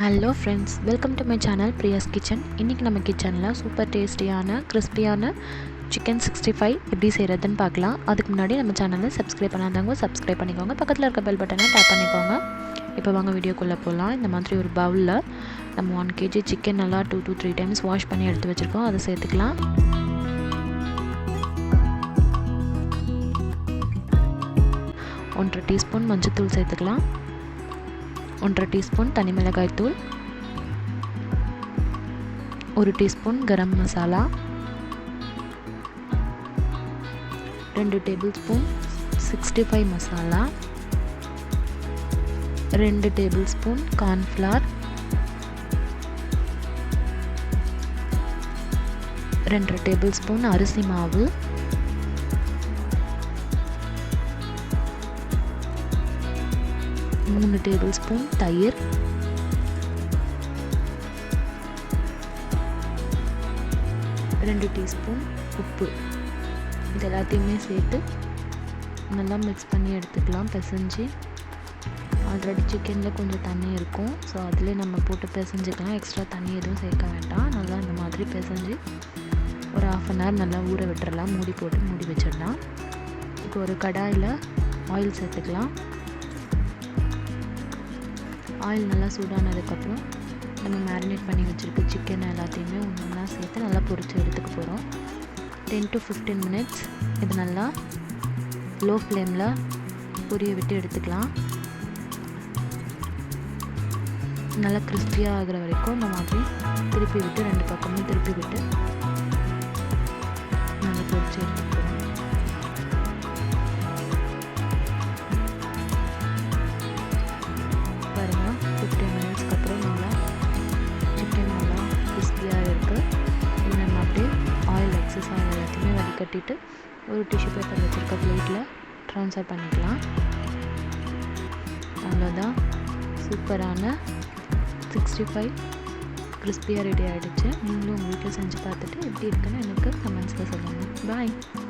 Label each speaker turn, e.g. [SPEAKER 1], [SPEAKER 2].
[SPEAKER 1] Hello friends, welcome to my channel Priya's kitchen. இன்றைக்கி நம்ம கிச்சனில் சூப்பர் டேஸ்டியான கிறிஸ்பியான சிக்கன் 65 எப்படி செய்கிறதுன்னு பார்க்கலாம். அதுக்கு முன்னாடி நம்ம சேனலை சப்ஸ்கிரைப் பண்ணாதவங்க சப்ஸ்கிரைப் பண்ணிக்கோங்க. பக்கத்தில் இருக்க பெல் பட்டனை டேப் பண்ணிக்கோங்க. இப்போ வாங்க வீடியோக்குள்ளே போகலாம். இந்த மாதிரி ஒரு பவுலில் நம்ம 1 kg சிக்கன் நல்லா 2 to 3 times வாஷ் பண்ணி எடுத்து வச்சுருக்கோம். அதை சேர்த்துக்கலாம். ஒன்றரை டீஸ்பூன் மஞ்சள்தூள் சேர்த்துக்கலாம். 1/2 டீஸ்பூன் தனி மிளகாய் தூள், 1 teaspoon garam masala, 2 tablespoon 65 masala, 2 tablespoon cornflour, 2 tablespoon அரிசி மாவு, 3 டேபிள் ஸ்பூன் தயிர், 2 டீஸ்பூன் உப்பு. இது எல்லாத்தையுமே சேர்த்து நல்லா மிக்ஸ் பண்ணி எடுத்துக்கலாம். பிசைஞ்சு ஆல்ரெடி சிக்கனில் கொஞ்சம் தண்ணி இருக்கும், ஸோ அதிலே நம்ம போட்டு பிசைஞ்சிக்கலாம். எக்ஸ்ட்ரா தண்ணி எதுவும் சேர்க்க வேண்டாம். நல்லா இந்த மாதிரி பிசைஞ்சு ஒரு 1/2 hour நல்லா ஊற விட்டுறலாம். மூடி போட்டு மூடி வச்சிடலாம். இப்போ ஒரு கடாயில் ஆயில் சேர்த்துக்கலாம். ஆயில் நல்லா சூடானதுக்கப்புறம் நம்ம மேரினேட் பண்ணி வச்சுருக்க சிக்கன் எல்லாத்தையுமே ஒன்றா சேர்த்து நல்லா பொரித்து எடுத்துக்க போகிறோம். 10 to 15 minutes இது நல்லா லோ ஃப்ளேமில் பொரிய விட்டு எடுத்துக்கலாம். நல்லா கிறிஸ்பியாக ஆகிற வரைக்கும் இந்த மாதிரி திருப்பி விட்டு 2 பக்கமும் திருப்பி விட்டு நல்லா பொரித்து எடுத்துக்கிறோம். பாருங்கள், 15 minutesக்கு அப்புறம் நல்லா சிக்கன் நல்லா கிறிஸ்பியாக இருக்குது. இது நம்ம அப்படியே ஆயில் எக்ஸஸ் ஆயில் எல்லாத்தையுமே வடிகட்டிட்டு ஒரு டிஷ்யூ பேப்பர் வச்சுருக்க பிளேட்டில் ட்ரான்ஸ்ஃபர் பண்ணிக்கலாம். அவ்வளோதான், சூப்பரான 65 கிறிஸ்பியாக ரெடி ஆகிடுச்சு. நீங்களும் உங்கள் வீட்டில் செஞ்சு பார்த்துட்டு எப்படி இருக்குன்னு எனக்கு கமெண்ட்ஸில் சொல்லுங்கள். பாய்.